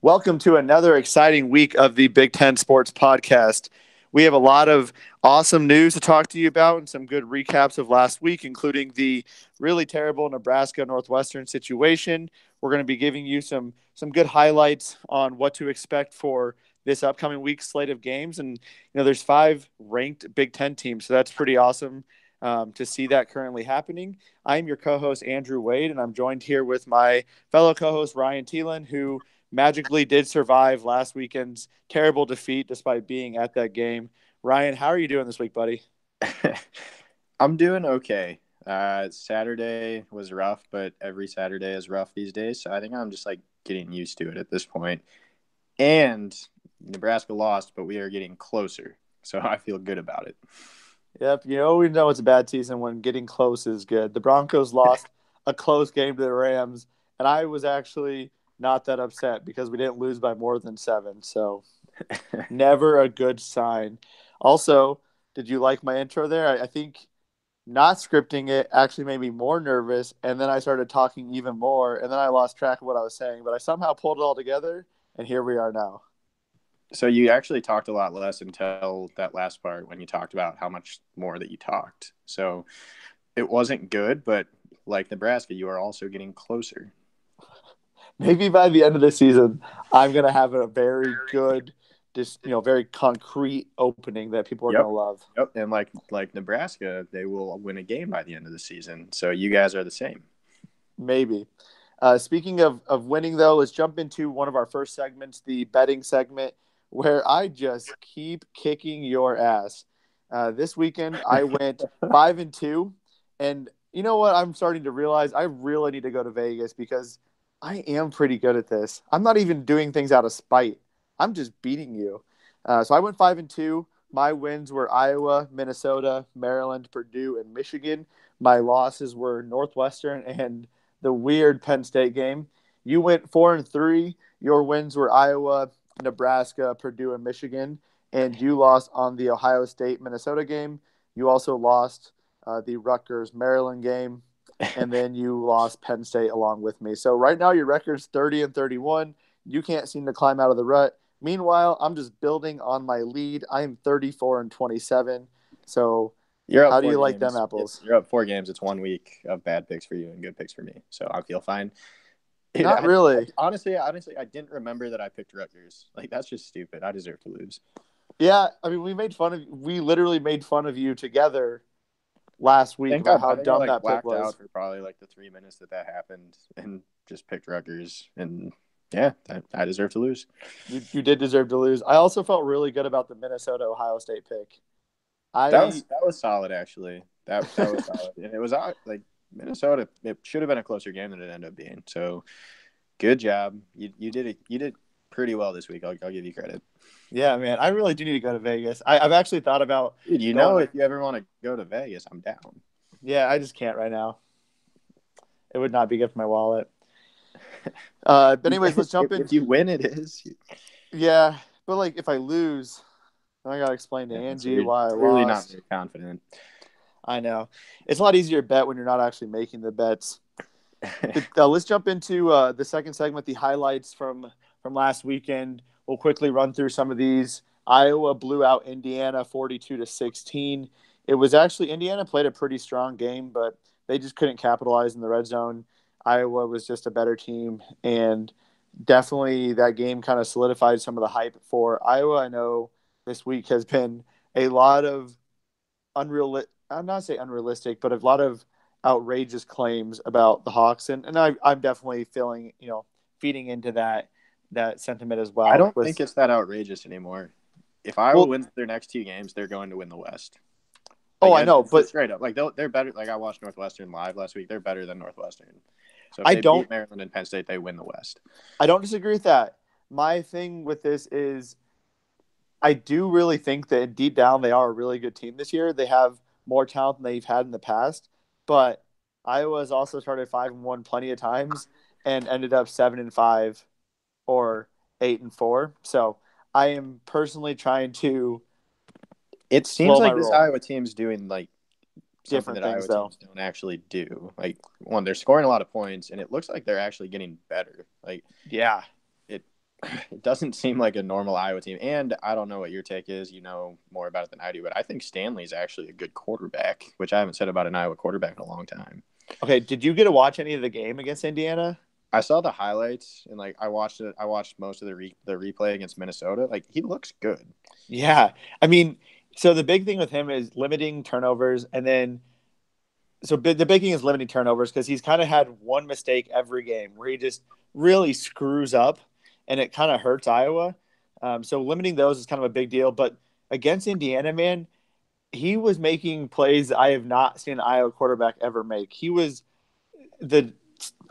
Welcome to another exciting week of the Big Ten Sports Podcast. We have a lot of awesome news to talk to you about and some good recaps of last week, including the really terrible Nebraska Northwestern situation. We're going to be giving you some good highlights on what to expect for this upcoming week's slate of games. And, there's 5 ranked Big Ten teams, so that's pretty awesome to see that currently happening. I'm your co-host, Andrew Wade, and I'm joined here with my fellow co-host, Ryan Thielen, who magically did survive last weekend's terrible defeat despite being at that game. Ryan, how are you doing this week, buddy? I'm doing okay. Saturday was rough, but every Saturday is rough these days. So I think I'm just like getting used to it at this point. And Nebraska lost, but we are getting closer. So I feel good about it. Yep, you always know it's a bad season when getting close is good. The Broncos lost a close game to the Rams, and I was actually not that upset because we didn't lose by more than 7. So never a good sign. Also, did you like my intro there? I think not scripting it actually made me more nervous, and then I started talking even more, and then I lost track of what I was saying, but I somehow pulled it all together, and here we are now. So you actually talked a lot less until that last part when you talked about how much more that you talked. So it wasn't good, but like Nebraska, you are also getting closer. Maybe by the end of the season, I'm going to have a very good, just, very concrete opening that people are going Yep. to love. Yep. And like Nebraska, they will win a game by the end of the season. So you guys are the same. Maybe. Speaking of winning, though, let's jump into one of our first segments, the betting segment, where I just keep kicking your ass. This weekend, I went 5-2, and you know what? I'm starting to realize I really need to go to Vegas because I am pretty good at this. I'm not even doing things out of spite. I'm just beating you. So I went 5-2. My wins were Iowa, Minnesota, Maryland, Purdue, and Michigan. My losses were Northwestern and the weird Penn State game. You went 4-3. Your wins were Iowa, Nebraska, Purdue, and Michigan, and you lost on the Ohio State Minnesota game. You also lost the Rutgers Maryland game, and then you lost Penn State along with me. So right now your record's 30-31. You can't seem to climb out of the rut. Meanwhile, I'm just building on my lead. I am 34-27. So You're up how do four you like them games. apples? You're up 4 games. It's 1 week of bad picks for you and good picks for me. So I feel fine. Dude, Not really. honestly, I didn't remember that I picked Rutgers. Like that's just stupid. I deserve to lose. Yeah, I mean, we literally made fun of you together last week I about how think I dumb like that pick blacked was. out for probably like the 3 minutes that happened and just picked Rutgers. And yeah, I deserve to lose. You did deserve to lose. I also felt really good about the Minnesota Ohio State pick. I That was solid actually. That was solid, and it was like Minnesota. It should have been a closer game than it ended up being. So good job. You did pretty well this week. I'll give you credit. Yeah, man, I really do need to go to Vegas. I've actually thought about Dude, going. if you ever want to go to Vegas, I'm down. Yeah, I just can't right now. It would not be good for my wallet. But anyways, let's jump in. If you win, it is. Yeah, but like if I lose, then I gotta explain to Yeah, so Angie you're why I clearly not lost. very confident. I know it's a lot easier to bet when you're not actually making the bets. But, let's jump into the second segment, the highlights from last weekend. We'll quickly run through some of these. Iowa blew out Indiana 42-16. It was actually Indiana played a pretty strong game, but they just couldn't capitalize in the red zone. Iowa was just a better team, and definitely that game kind of solidified some of the hype for Iowa. I know this week has been a lot of unreal. I'm not say unrealistic, but a lot of outrageous claims about the Hawks, and I'm definitely feeling feeding into that sentiment as I well. don't think it's that outrageous anymore. If Iowa Well, wins their next 2 games, they're going to win the West. oh, Like I know, it's just but straight up. Like they're better. Like I watched Northwestern live last week. They're better than Northwestern. So if I they beat don't Maryland and Penn State, they win the West. I don't disagree with that. My thing with this is I do really think that deep down they are a really good team this year. They have more talent than they've had in the past, but Iowa has also started 5-1 plenty of times and ended up 7-5 or 8-4. So I am personally trying to It seems slow my like this roll. Iowa team's doing like something Different that things Iowa though. teams don't actually do. Like one, they're scoring a lot of points, and it looks like they're actually getting better. Like Yeah. it, it doesn't seem like a normal Iowa team. And I don't know what your take is. You know more about it than I do, but I think Stanley's actually a good quarterback, which I haven't said about an Iowa quarterback in a long time. Okay, did you get to watch any of the game against Indiana? I saw the highlights and I watched it. I watched most of the replay against Minnesota. Like he looks good. Yeah. I mean, so the big thing with him is limiting turnovers. And then, the big thing is limiting turnovers because he's kind of had one mistake every game where he just really screws up and it kind of hurts Iowa. So limiting those is kind of a big deal. But against Indiana, man, he was making plays I have not seen an Iowa quarterback ever make. He was the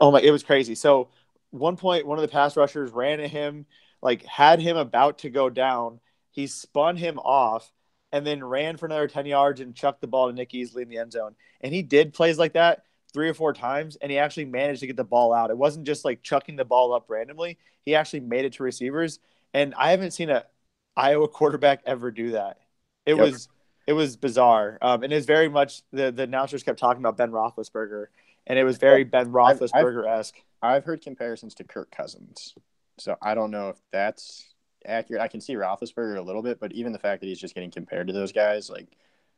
it was crazy. So one point, one of the pass rushers ran at him, like had him about to go down. He spun him off and then ran for another 10 yards and chucked the ball to Nick Easley in the end zone. And he did plays like that 3 or 4 times, and he actually managed to get the ball out. It wasn't just like chucking the ball up randomly. He actually made it to receivers. And I haven't seen a Iowa quarterback ever do that. It Yep. was it was bizarre. And it's very much the announcers kept talking about Ben Roethlisberger, and it was very Ben Roethlisberger esque. I've heard comparisons to Kirk Cousins, so I don't know if that's accurate. I can see Roethlisberger a little bit, but even the fact that he's just getting compared to those guys, like,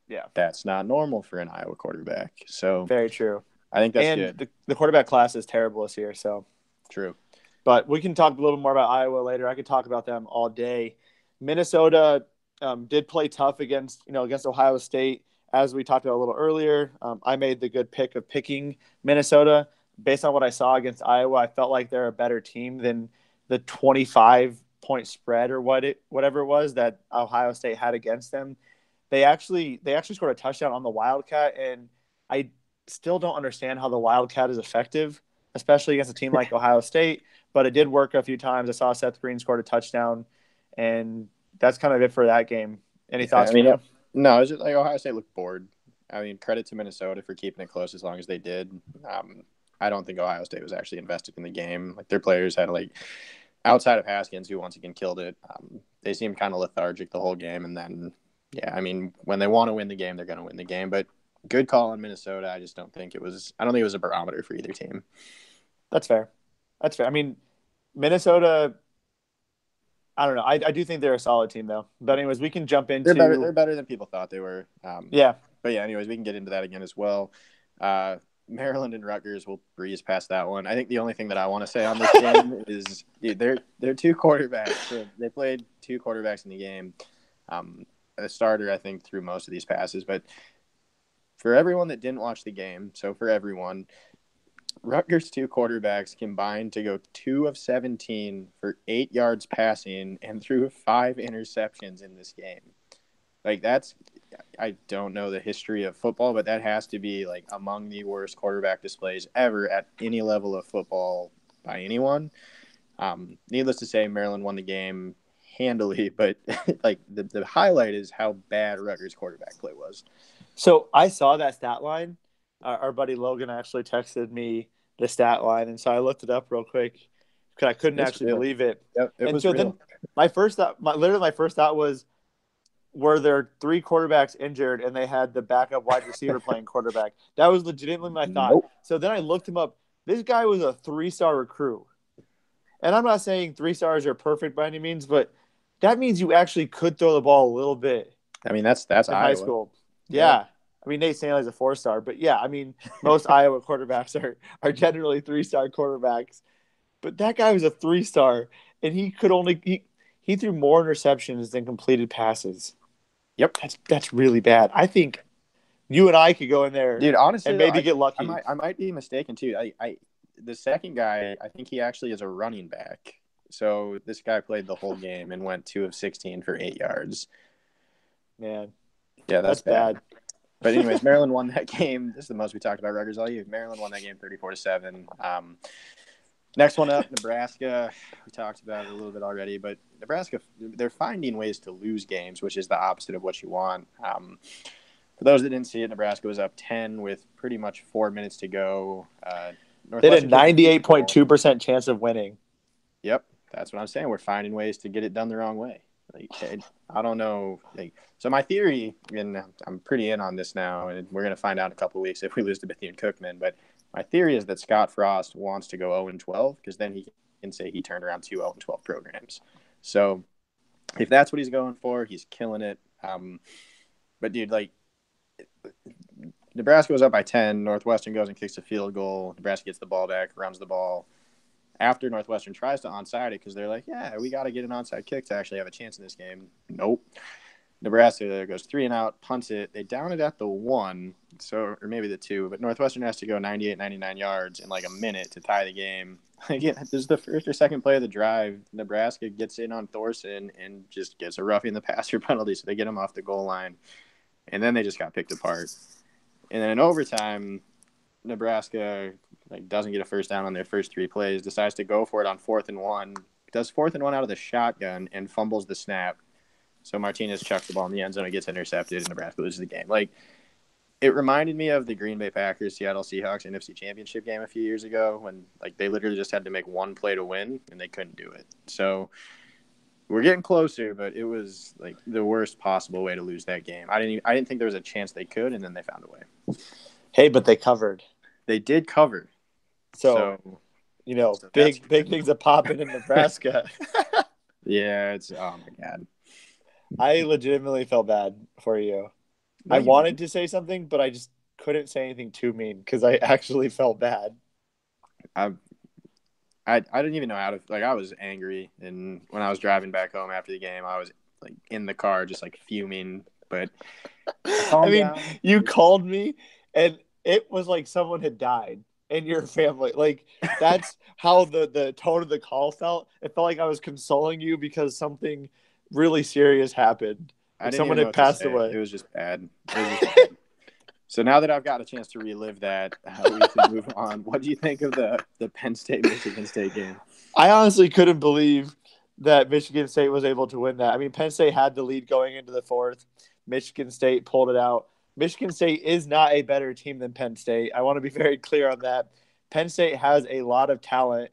Yeah, that's not normal for an Iowa quarterback. So very true. I think that's And good. the quarterback class is terrible this year. So, True. but we can talk a little more about Iowa later. I could talk about them all day. Minnesota did play tough against Ohio State, as we talked about a little earlier. I made the good pick of picking Minnesota based on what I saw against Iowa. I felt like they're a better team than the 25-point spread or whatever it was that Ohio State had against them. They actually scored a touchdown on the Wildcat, and I still don't understand how the Wildcat is effective, especially against a team like Ohio State. But it did work a few times. I saw Seth Green scored a touchdown, and that's kind of it for that game. Any thoughts I from mean, you? no, it's just like Ohio State looked bored. I mean, credit to Minnesota for keeping it close as long as they did. I don't think Ohio State was actually invested in the game. Like their players had outside of Haskins, who once again killed it. They seemed kind of lethargic the whole game, and then I mean, when they want to win the game, they're going to win the game. But good call on Minnesota. I just don't think it was. I don't think it was a barometer for either team. That's fair. That's fair. I mean, Minnesota. I don't know. I do think they're a solid team, though. But anyways, we can jump into. They're better than people thought they were. Yeah. But yeah, anyways, we can get into that again as well. Maryland and Rutgers will breeze past that one. I think the only thing that I want to say on this game is, dude, they're two quarterbacks. So they played two quarterbacks in the game. A starter, I think, threw most of these passes. But for everyone that didn't watch the game, so for everyone, Rutgers' two quarterbacks combined to go 2 of 17 for 8 yards passing and threw 5 interceptions in this game. Like I don't know the history of football, but that has to be like among the worst quarterback displays ever at any level of football by anyone. Needless to say, Maryland won the game handily, but like the highlight is how bad Rutgers quarterback play was. So I saw that stat line. Our buddy Logan actually texted me the stat line, and so I looked it up real quick because I couldn't actually believe it. Yep, it And was so real. then my first thought was, were there 3 quarterbacks injured and they had the backup wide receiver playing quarterback? That was legitimately my thought. Nope. So then I looked him up. This guy was a 3-star recruit. And I'm not saying 3 stars are perfect by any means, but that means you actually could throw the ball a little bit I mean, that's in Iowa. high school. Yeah. I mean, Nate Stanley's a 4-star, but yeah, I mean, most Iowa quarterbacks are generally 3-star quarterbacks. But that guy was a 3-star, and he threw more interceptions than completed passes. Yep. That's really bad. I think you and I could go in there, dude. Honestly, and maybe get lucky. I might be mistaken too. The second guy, I think he actually is a running back. So this guy played the whole game and went 2 of 16 for 8 yards. Man, yeah, that's bad. bad. But anyways, Maryland won that game. This is the most we talked about Rutgers all year. Maryland won that game 34-7. Next one up, Nebraska. We talked about it a little bit already, but Nebraska, they're finding ways to lose games, which is the opposite of what you want. For those that didn't see it, Nebraska was up 10 with pretty much 4 minutes to go. They had a 98.2% chance of winning. Yep, that's what I'm saying. We're finding ways to get it done the wrong way. I don't know. So my theory, and I'm pretty in on this now, and we're going to find out in a couple of weeks if we lose to Bethune-Cookman, but My theory is that Scott Frost wants to go 0-12 because then he can say he turned around two 0-12 programs. So if that's what he's going for, he's killing it. But dude, like Nebraska was up by 10. Northwestern goes and kicks a field goal. Nebraska gets the ball back, runs the ball. After Northwestern tries to onside it because they're like, yeah, we got to get an onside kick to actually have a chance in this game. Nope. Nebraska goes 3 and out, punts it. They down it at the 1, or maybe the 2, but Northwestern has to go 98, 99 yards in like a minute to tie the game. Again, this is the first or second play of the drive. Nebraska gets in on Thorson and just gets a roughing the passer penalty, so they get him off the goal line. And then they just got picked apart. And then in overtime, Nebraska doesn't get a first down on their first 3 plays, decides to go for it on 4th and 1, does 4th and 1 out of the shotgun and fumbles the snap. So Martinez chucks the ball in the end zone, it gets intercepted, and Nebraska loses the game. It reminded me of the Green Bay Packers, Seattle Seahawks NFC Championship game a few years ago when they literally just had to make one play to win, and they couldn't do it. So we're getting closer, but it was the worst possible way to lose that game. I didn't think there was a chance they could, and then they found a way. Hey, but they covered. They did cover. So big things are popping in Nebraska. Yeah, it's oh my god. I legitimately felt bad for you. No, I wanted to say something, but I just couldn't say anything too mean because I actually felt bad. I didn't even know how to I was angry, and when I was driving back home after the game, I was in the car just fuming. But I mean, you called me, and it was like someone had died in your family. That's how the tone of the call felt. It felt like I was consoling you because something really serious happened. Someone had passed away. It was just bad. Bad. So now that I've got a chance to relive that, we can move on. What do you think of the Penn State-Michigan State game? I honestly couldn't believe that Michigan State was able to win that. I mean, Penn State had the lead going into the 4th. Michigan State pulled it out. Michigan State is not a better team than Penn State. I want to be very clear on that. Penn State has a lot of talent.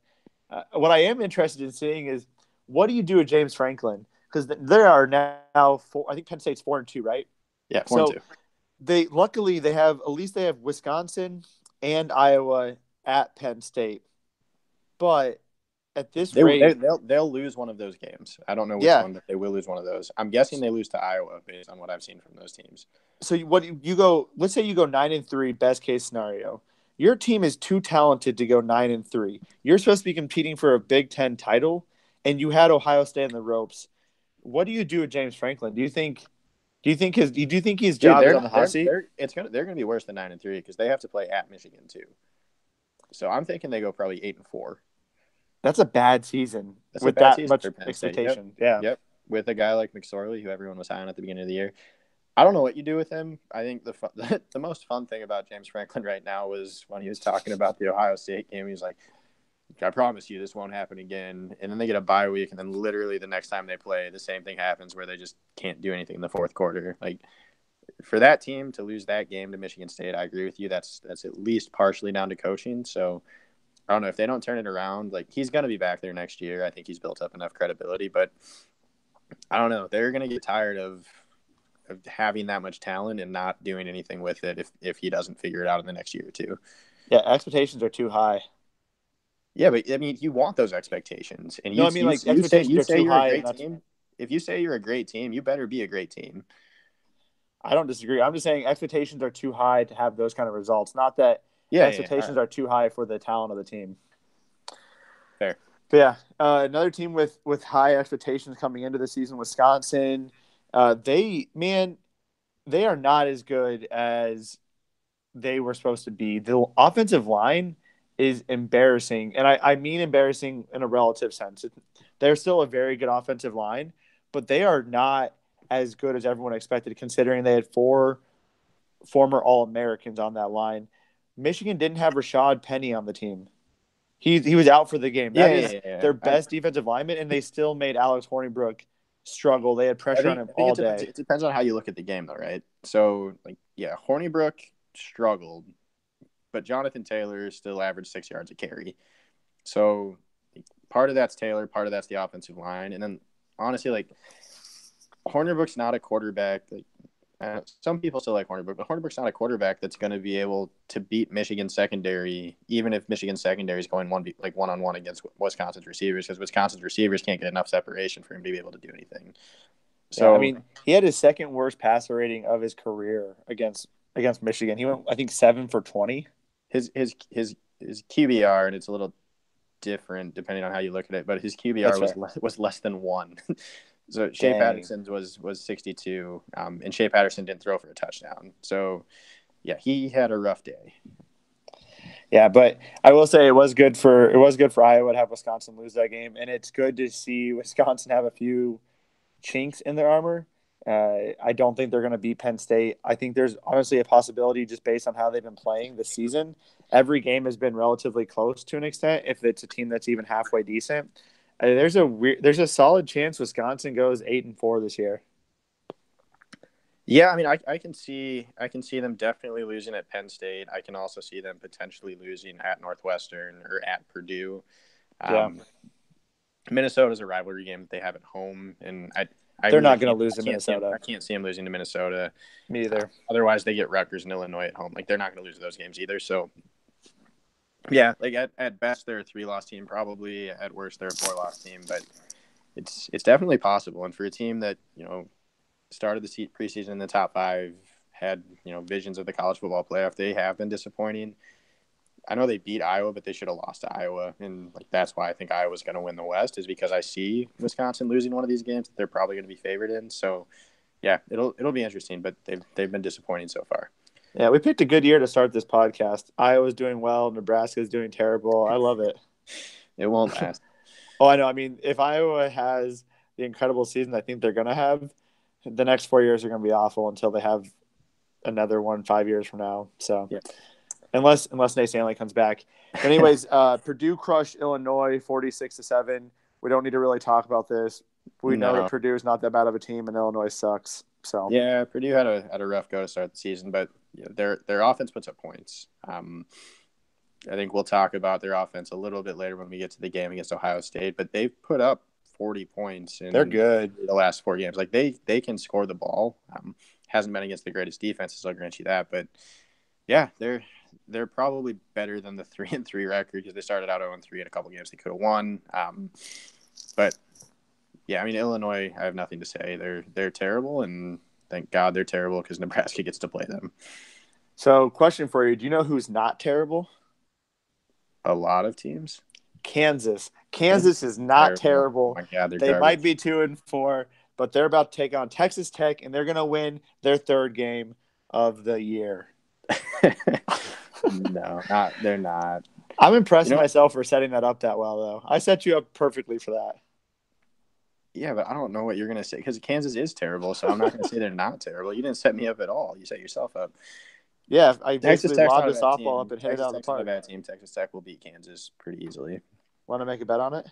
What I am interested in seeing is what do you do with James Franklin? Because there are now 4. I think Penn State's 4-2, right? Yeah, 4-2. They have Wisconsin and Iowa at Penn State, but at this rate, they'll lose one of those games. I don't know which one, but they will lose one of those. I'm guessing they lose to Iowa based on what I've seen from those teams. So let's say you go 9-3, best case scenario. Your team is too talented to go 9-3. You're supposed to be competing for a Big Ten title, and you had Ohio State in the ropes. What do you do with James Franklin? Do you think his job is on the hot seat? They're gonna be worse than 9-3 because they have to play at Michigan too. So I'm thinking they go probably 8-4. That's a bad season. That's with that much expectation. Yep. With a guy like McSorley, who everyone was high on at the beginning of the year. I don't know what you do with him. I think the most fun thing about James Franklin right now was when he was talking about the Ohio State game. He was like, I promise you this won't happen again. And then they get a bye week, and then literally the next time they play, the same thing happens where they just can't do anything in the 4th quarter. For that team to lose that game to Michigan State, I agree with you. That's at least partially down to coaching. So I don't know if they don't turn it around. He's going to be back there next year. I think he's built up enough credibility, but I don't know. They're going to get tired of having that much talent and not doing anything with it if he doesn't figure it out in the next year or two. Yeah, expectations are too high. Yeah, but I mean, you want those expectations, and expectations are too high. You're a great team. If you say you're a great team, you better be a great team. I don't disagree. I'm just saying expectations are too high to have those kind of results. Not that expectations are too high for the talent of the team. Fair. But yeah, another team with high expectations coming into the season, Wisconsin. They are not as good as they were supposed to be. The offensive line is embarrassing, and I mean embarrassing in a relative sense. They're still a very good offensive line, but they are not as good as everyone expected, considering they had 4 former All-Americans on that line. Michigan didn't have Rashad Penny on the team. He was out for the game. That is their best defensive lineman, and they still made Alex Hornibrook struggle. They had pressure on him all day. It depends on how you look at the game, though, right? So, Hornibrook struggled, but Jonathan Taylor still averaged 6 yards a carry. So part of that's Taylor, part of that's the offensive line. And then honestly, Hornibrook's not a quarterback. Some people still like Hornibrook, but Hornibrook's not a quarterback that's going to be able to beat Michigan secondary, even if Michigan secondary is going one-on-one against Wisconsin's receivers, because Wisconsin's receivers can't get enough separation for him to be able to do anything. So yeah, I mean, he had his second worst passer rating of his career against Michigan. He went, I think, 7 for 20. his QBR, and it's a little different depending on how you look at it, but his QBR was less than 1. So Shea Patterson's was 62, and Shea Patterson didn't throw for a touchdown. So yeah, he had a rough day. Yeah, but I will say it was good for Iowa to have Wisconsin lose that game, and it's good to see Wisconsin have a few chinks in their armor. I don't think they're going to beat Penn State. I think there's honestly a possibility just based on how they've been playing this season. Every game has been relatively close to an extent. If it's a team that's even halfway decent, there's a solid chance Wisconsin goes 8-4 this year. Yeah, I mean, I can see them definitely losing at Penn State. I can also see them potentially losing at Northwestern or at Purdue. Minnesota's a rivalry game that they have at home, and they're really not going to lose to Minnesota. I can't see them losing to Minnesota. Me either. Otherwise, they get Rutgers and Illinois at home. Like, they're not going to lose those games either. So, yeah, like at best they're a 3-loss team, probably at worst they're a 4-loss team, but it's definitely possible. And for a team that started the preseason in the top 5, had visions of the college football playoff, they have been disappointing. I know they beat Iowa, but they should have lost to Iowa, and that's why I think Iowa's going to win the West, is because I see Wisconsin losing one of these games that they're probably going to be favored in. So, yeah, it'll be interesting, but they've been disappointing so far. Yeah, we picked a good year to start this podcast. Iowa's doing well, Nebraska's doing terrible. I love it. It won't last. Oh, I know. I mean, if Iowa has the incredible season I think they're going to have, the next 4 years are going to be awful until they have another one 5 years from now. So, yeah. Unless Nate Stanley comes back. But anyways, Purdue crushed Illinois 46-7. We don't need to really talk about this. We know that Purdue is not that bad of a team, and Illinois sucks. So yeah, Purdue had a rough go to start the season, but their offense puts up points. I think we'll talk about their offense a little bit later when we get to the game against Ohio State. But they've put up 40 points in they're good the last 4 games. Like they can score the ball. Hasn't been against the greatest defenses, I'll grant you that. But yeah, they're probably better than the 3-3 record, because they started out 0-3 in a couple games they could have won. But yeah, I mean, Illinois, I have nothing to say. They're terrible, and thank God they're terrible because Nebraska gets to play them. So, question for you: do you know who's not terrible? A lot of teams. Kansas is not terrible. Oh my God, they garbage. might be 2-4, but they're about to take on Texas Tech, and they're going to win their 3rd game of the year. No, they're not. I'm impressed myself for setting that up that well, though. I set you up perfectly for that. Yeah, but I don't know what you're going to say, because Kansas is terrible, so I'm not going to say they're not terrible. You didn't set me up at all. You set yourself up. Yeah, I basically lobbed a softball up and hit it out of the park. Texas Tech's not a bad team. Texas Tech will beat Kansas pretty easily. Want to make a bet on it?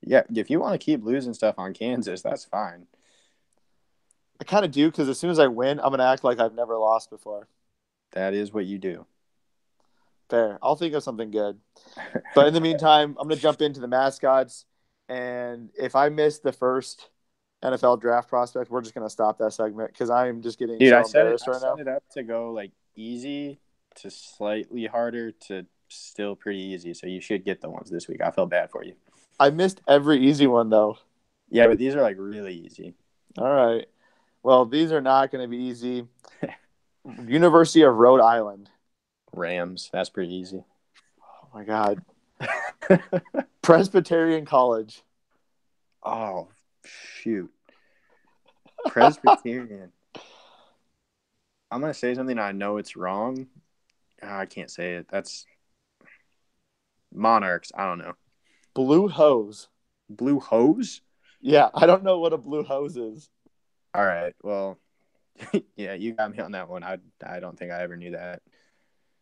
Yeah, if you want to keep losing stuff on Kansas, that's fine. I kind of do, because as soon as I win, I'm going to act like I've never lost before. That is what you do. Fair. I'll think of something good. But in the meantime, I'm going to jump into the mascots. And if I miss the first NFL draft prospect, we're just going to stop that segment, because I'm just getting embarrassed right now. I set it up to go like easy to slightly harder to still pretty easy. So you should get the ones this week. I felt bad for you. I missed every easy one, though. Yeah, but these are like really easy. All right. Well, these are not going to be easy. University of Rhode Island. Rams. That's pretty easy. Oh, my God. Presbyterian College. Oh, shoot. Presbyterian. I'm going to say something I know it's wrong. I can't say it. That's Monarchs. I don't know. Blue Hose. Blue Hose? Yeah, I don't know what a blue hose is. All right. Well, yeah, you got me on that one. I don't think I ever knew that.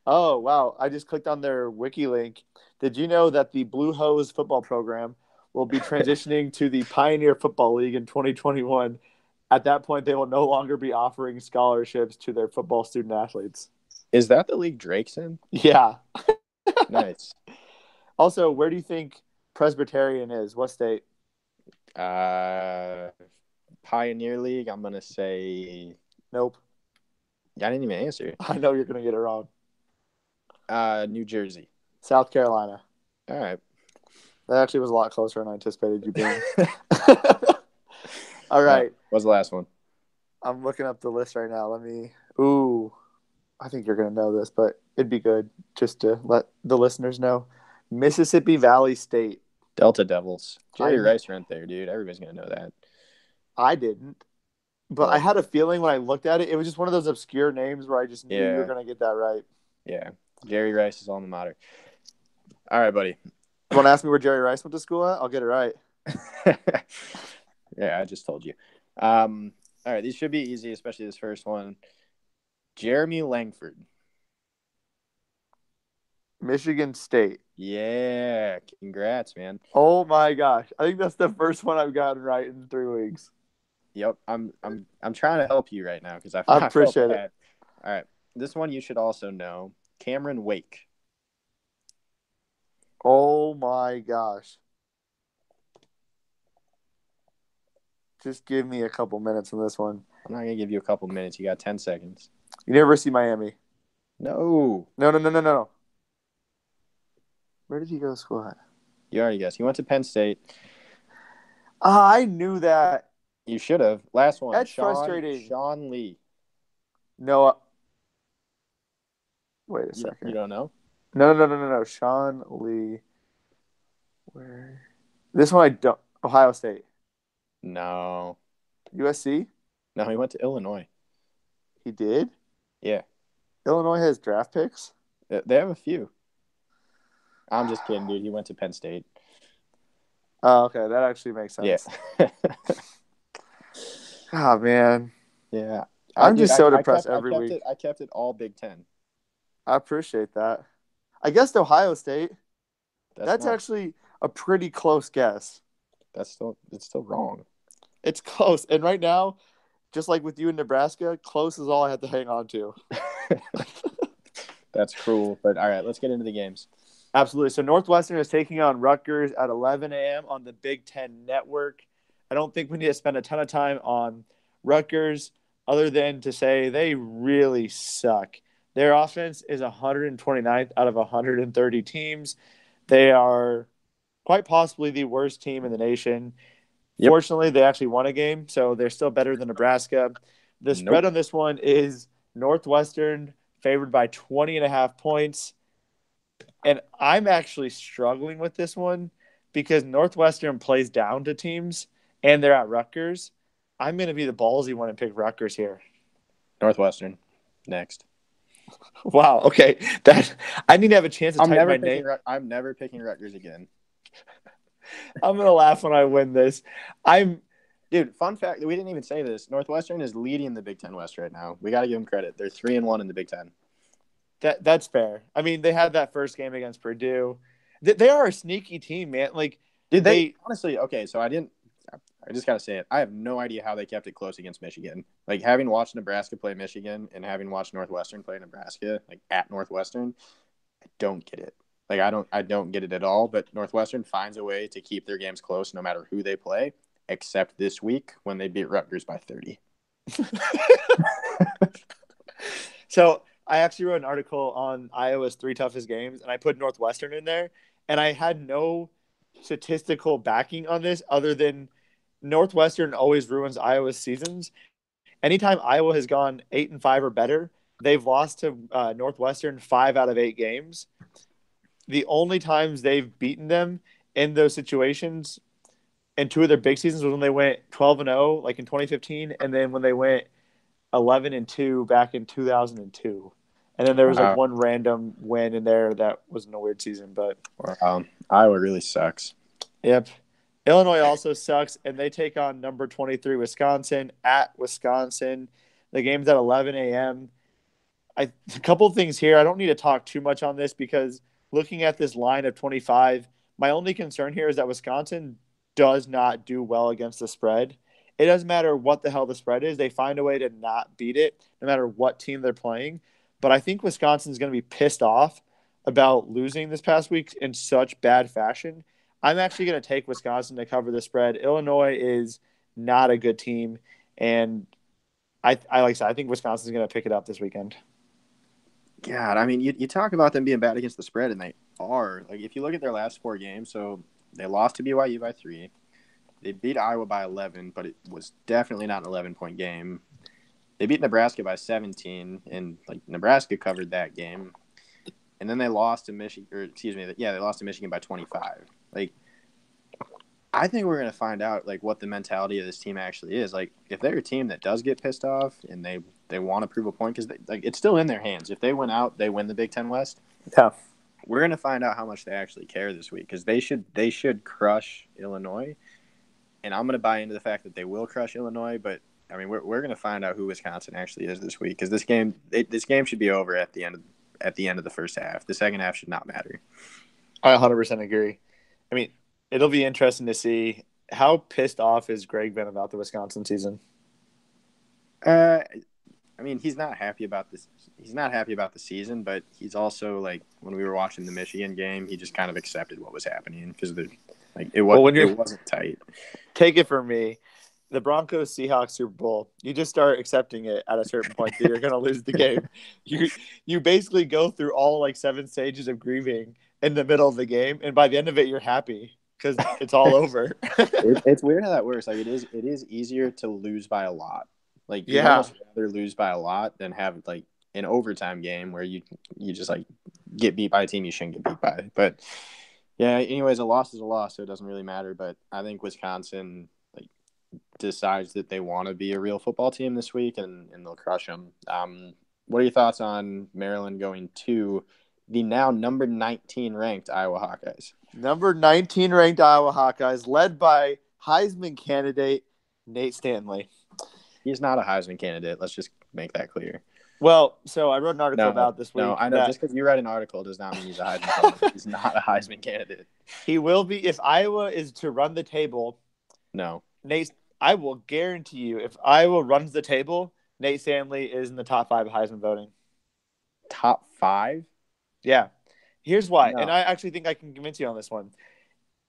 Oh, wow. I just clicked on their wiki link. Did you know that the Blue Hose football program will be transitioning to the Pioneer Football League in 2021? At that point, they will no longer be offering scholarships to their football student athletes. Is that the league Drake's in? Yeah. Nice. Also, where do you think Presbyterian is? What state? Pioneer League, I'm going to say... Nope. I didn't even answer. I know you're going to get it wrong. New Jersey. South Carolina. All right. That actually was a lot closer than I anticipated you being. All Yeah. right. What's the last one? I'm looking up the list right now. Ooh, I think you're going to know this, but it'd be good just to let the listeners know. Mississippi Valley State. Delta Devils. Jerry I Rice went there, dude. Everybody's going to know that. I didn't, but I Well, had a feeling when I looked at it, it was just one of those obscure names where I just knew you were yeah. going to get that right. Yeah. Jerry Rice's alma mater. All right, buddy. You want to ask me where Jerry Rice went to school at? I'll get it right. Yeah, I just told you. All right, these should be easy, especially this first one. Jeremy Langford. Michigan State. Yeah, congrats, man. Oh my gosh. I think that's the first one I've gotten right in 3 weeks. Yep, I'm trying to help you right now because I felt appreciate bad. it. All right, this one you should also know. Cameron Wake. Oh my gosh. Just give me a couple minutes on this one. I'm not gonna give you a couple minutes. You got 10 seconds. University of Miami. No. No. Where did he go to school at? You already guessed. You went to Penn State. I knew that. You should have. Last one. That's frustrating. Sean Lee. No. Wait a second. You don't know? No. Sean Lee. Where? This one I don't. Ohio State. No. USC? No, he went to Illinois. He did? Yeah. Illinois has draft picks? They have a few. I'm just kidding, dude. He went to Penn State. Oh, okay. That actually makes sense. Yeah. Oh, man. Yeah. I'm just so depressed every week. I kept it all Big Ten. I appreciate that. I guessed Ohio State. That's not, actually a pretty close guess. it's still wrong. It's close. And right now, just like with you in Nebraska, close is all I have to hang on to. That's cruel. But all right, let's get into the games. Absolutely. So Northwestern is taking on Rutgers at 11 a.m. on the Big Ten Network. I don't think we need to spend a ton of time on Rutgers other than to say they really suck. Their offense is 129th out of 130 teams. They are quite possibly the worst team in the nation. Yep. Fortunately, they actually won a game, so they're still better than Nebraska. The spread on this one is Northwestern favored by 20.5 points. And I'm actually struggling with this one because Northwestern plays down to teams and they're at Rutgers. I'm going to be the ballsy one and pick Rutgers here. Northwestern. Next. Wow. Okay. I need to have a chance to type my name. I'm never picking Rutgers again. I'm going to laugh when I win this. Dude, fun fact, we didn't even say this. Northwestern is leading the Big Ten West right now. We got to give them credit. They're 3-1 in the Big Ten. That's fair. I mean, they had that first game against Purdue. They are a sneaky team, man. Like, did they honestly? Okay, so I just gotta say it. I have no idea how they kept it close against Michigan. Like, having watched Nebraska play Michigan and having watched Northwestern play Nebraska, like at Northwestern, I don't get it. Like, I don't get it at all. But Northwestern finds a way to keep their games close no matter who they play, except this week when they beat Rutgers by 30. So I actually wrote an article on Iowa's 3 toughest games, and I put Northwestern in there, and I had no statistical backing on this other than Northwestern always ruins Iowa's seasons. Anytime Iowa has gone 8-5 or better, they've lost to Northwestern 5 out of 8 games. The only times they've beaten them in those situations in 2 of their big seasons was when they went 12-0, like in 2015, and then when they went 11-2 back in 2002. And then there was like one random win in there that wasn't a weird season, but Iowa really sucks. Yep. Illinois also sucks, and they take on number 23 Wisconsin at Wisconsin. The game's at 11 a.m. A couple of things here. I don't need to talk too much on this because looking at this line of 25, my only concern here is that Wisconsin does not do well against the spread. It doesn't matter what the hell the spread is. They find a way to not beat it no matter what team they're playing. But I think Wisconsin's going to be pissed off about losing this past week in such bad fashion. I'm actually going to take Wisconsin to cover the spread. Illinois is not a good team, and I like I said, I think Wisconsin's going to pick it up this weekend. God, I mean, you talk about them being bad against the spread, and they are. Like, if you look at their last 4 games, so they lost to BYU by 3. They beat Iowa by 11, but it was definitely not an 11-point game. They beat Nebraska by 17, and like Nebraska covered that game. And then they lost to Michigan, they lost to Michigan by 25. Like, I think we're going to find out like what the mentality of this team actually is. Like, if they're a team that does get pissed off and they want to prove a point because like it's still in their hands. If they win out, they win the Big Ten West. Yeah, we're going to find out how much they actually care this week because they should crush Illinois. And I'm going to buy into the fact that they will crush Illinois, but I mean we're going to find out who Wisconsin actually is this week because this game should be over at the end of the first half. The second half should not matter. I 100% agree. I mean, it'll be interesting to see how pissed off is Greg been about the Wisconsin season. I mean, he's not happy about this. He's not happy about the season, but he's also like when we were watching the Michigan game, he just kind of accepted what was happening because it wasn't tight. Take it from me, the Broncos Seahawks Super Bowl. You just start accepting it at a certain point that you're going to lose the game. You basically go through all like 7 stages of grieving in the middle of the game, and by the end of it, you're happy because it's all over. It's weird how that works. Like it is easier to lose by a lot. Like you'd almost rather lose by a lot than have like an overtime game where you just like get beat by a team you shouldn't get beat by. But yeah, anyways, a loss is a loss, so it doesn't really matter. But I think Wisconsin like decides that they want to be a real football team this week, and they'll crush them. What are your thoughts on Maryland going to the now number 19 ranked Iowa Hawkeyes? Number 19 ranked Iowa Hawkeyes, led by Heisman candidate Nate Stanley. He's not a Heisman candidate. Let's just make that clear. Well, so I wrote an article about this week. No, I know. Just because you write an article does not mean he's a Heisman candidate. He's not a Heisman candidate. He will be if Iowa is to run the table. No. Nate, I will guarantee you, if Iowa runs the table, Nate Stanley is in the top 5 Heisman voting. Top 5? Yeah. Here's why. No. And I actually think I can convince you on this one.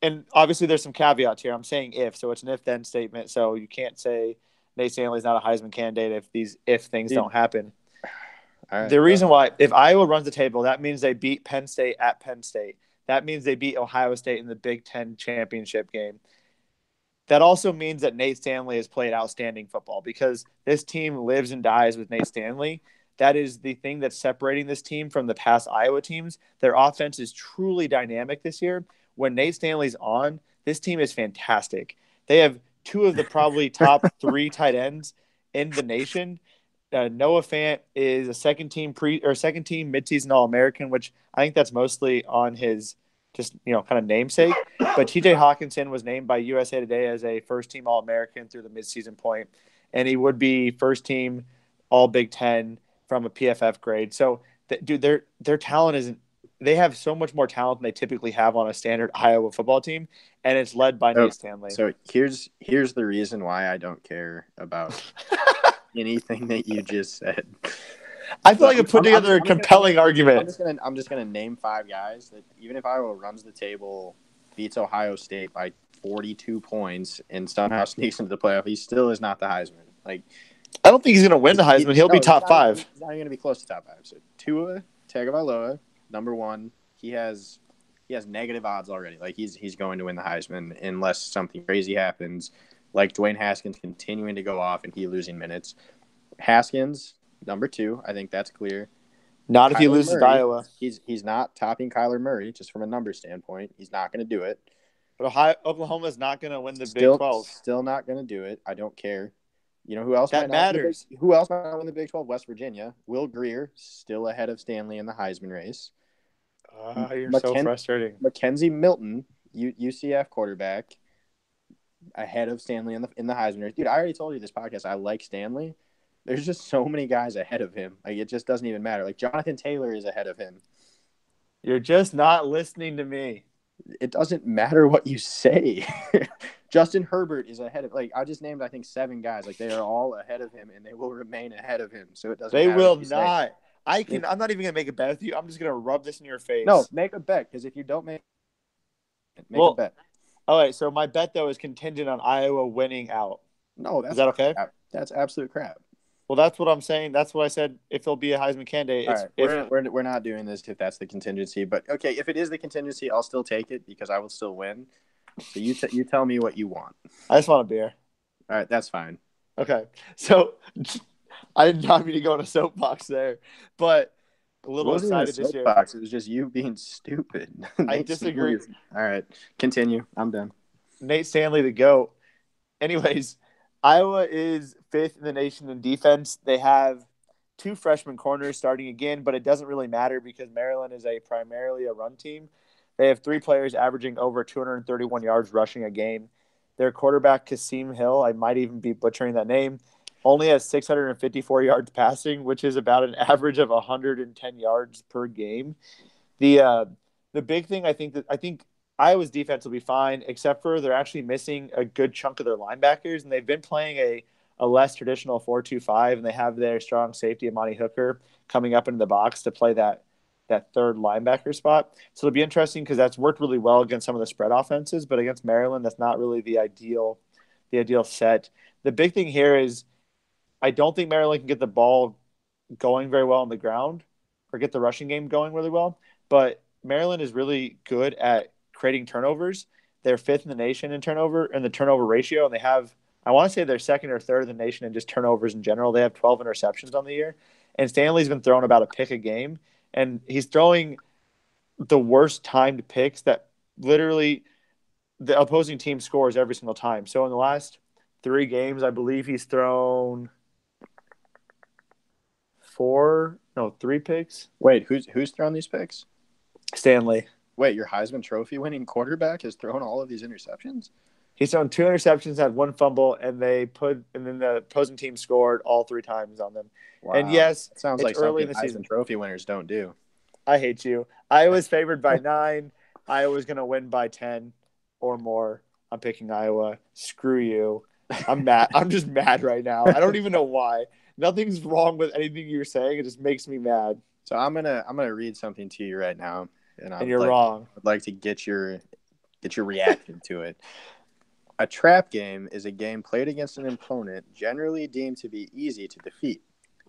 And obviously there's some caveats here. I'm saying if, so it's an if-then statement. So you can't say Nate Stanley's not a Heisman candidate if things don't happen. Right, the reason why, if Iowa runs the table, that means they beat Penn State at Penn State. That means they beat Ohio State in the Big Ten championship game. That also means that Nate Stanley has played outstanding football because this team lives and dies with Nate Stanley. That is the thing that's separating this team from the past Iowa teams. Their offense is truly dynamic this year. When Nate Stanley's on, this team is fantastic. They have 2 of the probably top 3 tight ends in the nation. Noah Fant is a second team midseason All-American, which I think that's mostly on his just kind of namesake. But T.J. Hawkinson was named by USA Today as a first team All-American through the midseason point, and he would be first team All Big Ten from a PFF grade. So, dude, their talent isn't. They have so much more talent than they typically have on a standard Iowa football team, and it's led by Nate Stanley. So here's the reason why I don't care about anything that you just said. I feel like I put together a compelling argument. I'm just gonna name 5 guys that even if Iowa runs the table, beats Ohio State by 42 points, and somehow sneaks into the playoff, he still is not the Heisman. Like, I don't think he's gonna win the Heisman. He'll be top 5. He's not gonna be close to top 5. So Tua Tagovailoa, number 1. He has negative odds already. Like he's going to win the Heisman unless something crazy happens, like Dwayne Haskins continuing to go off and he losing minutes. Haskins, number 2. I think that's clear. Not if he loses to Iowa. He's not topping Kyler Murray just from a number standpoint. He's not going to do it. But Oklahoma's not going to win the Big 12. Still not going to do it. I don't care. You know who else that matters? Who else might not win the Big 12? West Virginia. Will Grier still ahead of Stanley in the Heisman race. You're so frustrating. Mackenzie Milton, UCF quarterback, ahead of Stanley in the Heisman race. Dude, I already told you this podcast. I like Stanley. There's just so many guys ahead of him. Like it just doesn't even matter. Like Jonathan Taylor is ahead of him. You're just not listening to me. It doesn't matter what you say. Justin Herbert is ahead of. Like I just named, I think 7 guys. Like they are all ahead of him, and they will remain ahead of him. So it doesn't. They matter will not. I'm not even gonna make a bet with you. I'm just gonna rub this in your face. No, make a bet because if you don't make a bet. All right. So my bet though is contingent on Iowa winning out. No, is that okay? Crap. That's absolute crap. Well, that's what I'm saying. That's what I said. If he'll be a Heisman candidate, All it's right, if we're not doing this if that's the contingency. But okay, if it is the contingency, I'll still take it because I will still win. So you tell me what you want. I just want a beer. All right, that's fine. Okay, so I did not mean to go on a soapbox there, but a It little wasn't even a excited this year. soapbox. It was just you being stupid. I Nate Stanley disagree. is all right. Continue. I'm done. Nate Stanley, the GOAT. Anyways, Iowa is fifth in the nation in defense. They have two freshman corners starting again, but it doesn't really matter because Maryland is primarily a run team. They have three players averaging over 231 yards rushing a game. Their quarterback, Kasim Hill, I might even be butchering that name, only has 654 yards passing, which is about an average of 110 yards per game. The uh, the big thing I think Iowa's defense will be fine, except for they're actually missing a good chunk of their linebackers, and they've been playing a less traditional 4-2-5, and they have their strong safety Amani Hooker coming up into the box to play that third linebacker spot. So it'll be interesting because that's worked really well against some of the spread offenses, but against Maryland, that's not really the ideal set. The big thing here is I don't think Maryland can get the ball going very well on the ground or get the rushing game going really well. But Maryland is really good at creating turnovers. They're fifth in the nation in the turnover ratio, and they have I want to say they're second or third in the nation in just turnovers in general. They have 12 interceptions on the year, and Stanley's been throwing about a pick a game, and he's throwing the worst timed picks that literally the opposing team scores every single time. So in the last three games, I believe he's thrown three picks. Wait, who's throwing these picks? Stanley. Wait, your Heisman Trophy winning quarterback has thrown all of these interceptions? He's thrown two interceptions, had one fumble, and then the opposing team scored all three times on them. And Wow, yes, that sounds it's like early in something the Heisman season. Trophy winners don't do. I hate you. Iowa's favored by 9. Iowa's going to win by 10 or more. I'm picking Iowa. Screw you. I'm mad. I'm just mad right now. I don't even know why. Nothing's wrong with anything you're saying. It just makes me mad. So I'm gonna read something to you right now, and And you're wrong. I'd like to get your reaction to it. A trap game is a game played against an opponent generally deemed to be easy to defeat.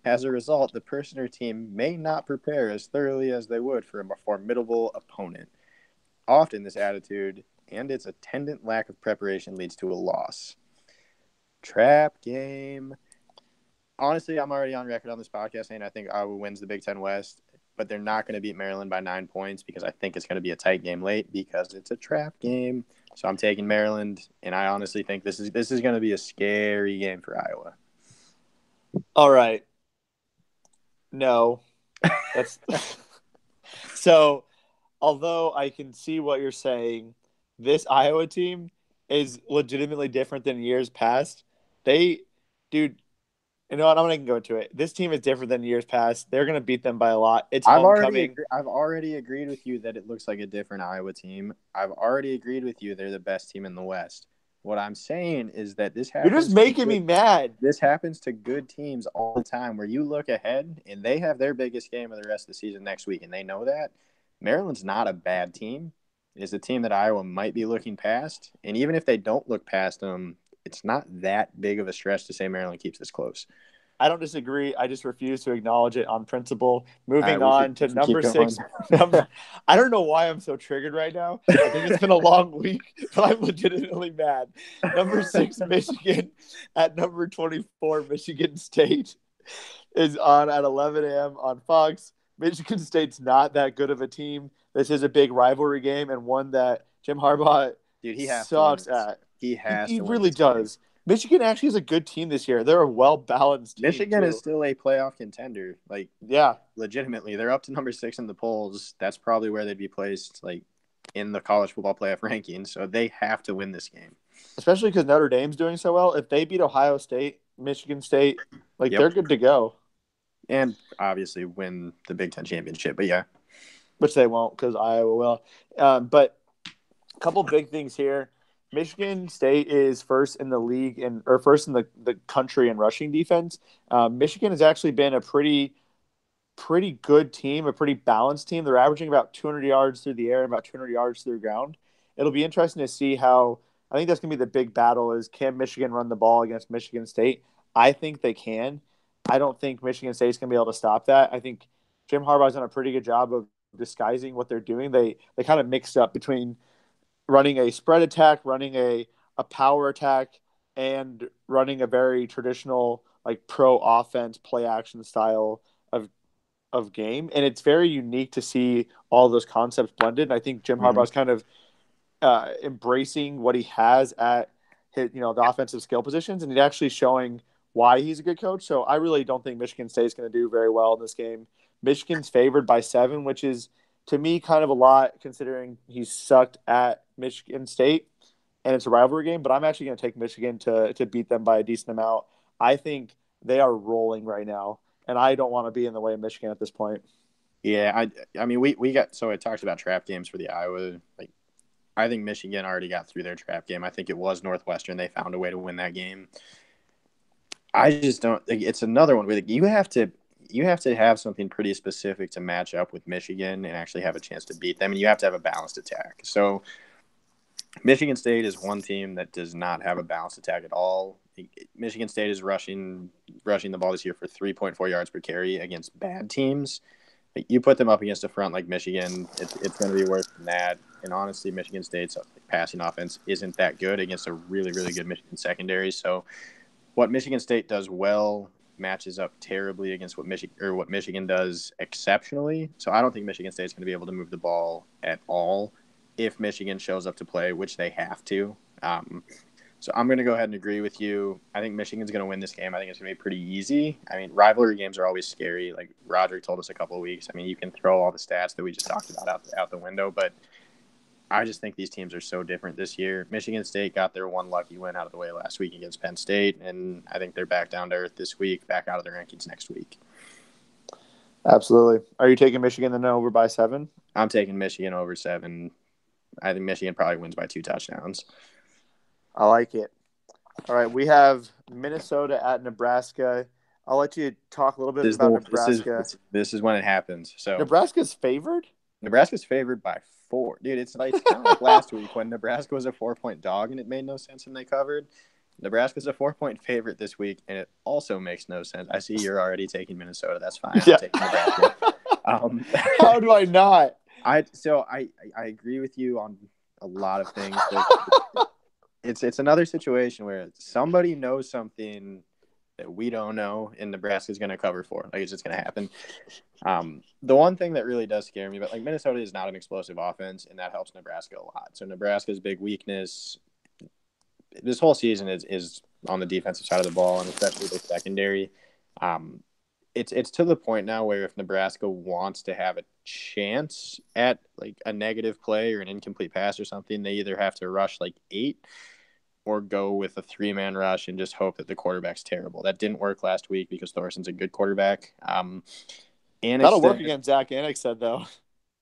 As a result, the person or team may not prepare as thoroughly as they would for a more formidable opponent. Often, this attitude and its attendant lack of preparation leads to a loss. Trap game. Honestly, I'm already on record on this podcast saying I think Iowa wins the Big Ten West, but they're not going to beat Maryland by 9 points because I think it's going to be a tight game late because it's a trap game. So I'm taking Maryland, and I honestly think this is going to be a scary game for Iowa. All right. No. That's so although I can see what you're saying, this Iowa team is legitimately different than years past. They, dude, you know what? I'm not going to go into it. This team is different than years past. They're going to beat them by a lot. It's homecoming. I've already agreed with you that it looks like a different Iowa team. I've already agreed with you they're the best team in the West. What I'm saying is that You're just making me mad. This happens to good teams all the time where you look ahead and they have their biggest game of the rest of the season next week, and they know that. Maryland's not a bad team. It is a team that Iowa might be looking past. And even if they don't look past them, it's not that big of a stretch to say Maryland keeps this close. I don't disagree. I just refuse to acknowledge it on principle. Moving All right, on to number 6. I don't know why I'm so triggered right now. I think it's been a long week, but I'm legitimately mad. Number 6, Michigan. At number 24, Michigan State is on at 11 a.m. on Fox. Michigan State's not that good of a team. This is a big rivalry game and one that Jim Harbaugh he has sucks to win at. He has He to win really this game. does. Michigan actually is a good team this year. They're a well-balanced team. Michigan too. is still a playoff contender. Yeah. Legitimately. They're up to number 6 in the polls. That's probably where they'd be placed, in the college football playoff rankings. So they have to win this game. Especially because Notre Dame's doing so well. If they beat Ohio State, Michigan State, they're good to go. And obviously win the Big Ten championship. But yeah. Which they won't because Iowa will. But a couple big things here. Michigan State is first in the league or first in the country in rushing defense. Michigan has actually been a pretty good team, a pretty balanced team. They're averaging about 200 yards through the air and about 200 yards through the ground. It'll be interesting to see how – I think that's going to be the big battle is can Michigan run the ball against Michigan State? I think they can. I don't think Michigan State's going to be able to stop that. I think Jim Harbaugh's done a pretty good job of disguising what they're doing. They kind of mixed up between running a spread attack, running a power attack, and running a very traditional like pro offense play action style of game. And it's very unique to see all those concepts blended. And I think Jim Mm-hmm. Harbaugh's kind of embracing what he has at his, the offensive skill positions, and he's actually showing why he's a good coach. So I really don't think Michigan State is going to do very well in this game. Michigan's favored by 7, which is to me kind of a lot considering he's sucked at Michigan State and it's a rivalry game. But I'm actually going to take Michigan to beat them by a decent amount. I think they are rolling right now, and I don't want to be in the way of Michigan at this point. Yeah, I mean we got so I talked about trap games for the Iowa. Like I think Michigan already got through their trap game. I think it was Northwestern. They found a way to win that game. I just don't think it's another one where you have to have something pretty specific to match up with Michigan and actually have a chance to beat them, and you have to have a balanced attack. So Michigan State is one team that does not have a balanced attack at all. Michigan State is rushing the ball this year for 3.4 yards per carry against bad teams. You put them up against a front like Michigan, it's going to be worse than that. And honestly, Michigan State's passing offense isn't that good against a really, really good Michigan secondary. So what Michigan State does well matches up terribly against what Michigan does exceptionally. So I don't think Michigan State's going to be able to move the ball at all if Michigan shows up to play, which they have to. So I'm going to go ahead and agree with you. I think Michigan's going to win this game. I think it's going to be pretty easy. I mean, rivalry games are always scary. Like Roderick told us a couple of weeks. I mean, you can throw all the stats that we just talked about out the window, but I just think these teams are so different this year. Michigan State got their one lucky win out of the way last week against Penn State, and I think they're back down to earth this week, back out of the rankings next week. Absolutely. Are you taking Michigan then over by 7? I'm taking Michigan over 7. I think Michigan probably wins by 2 touchdowns. I like it. All right, we have Minnesota at Nebraska. I'll let you talk a little bit about Nebraska. This is when it happens. So Nebraska's favored? Nebraska's favored by 4. Dude, it's kind of like last week when Nebraska was a 4-point dog and it made no sense and they covered. Nebraska's a 4-point favorite this week, and it also makes no sense. I see you're already taking Minnesota. That's fine. Yeah. I'm taking Nebraska. How do I not? I agree with you on a lot of things, but it's another situation where somebody knows something that we don't know, and Nebraska's going to cover for. Like, it's just going to happen. The one thing that really does scare me, but like Minnesota is not an explosive offense, and that helps Nebraska a lot. So Nebraska's big weakness this whole season is on the defensive side of the ball, and especially the secondary. It's to the point now where if Nebraska wants to have a chance at like a negative play or an incomplete pass or something, they either have to rush like 8 or go with a 3-man rush and just hope that the quarterback's terrible. That didn't work last week because Thorson's a good quarterback. That'll work against Zach Annexstad, though.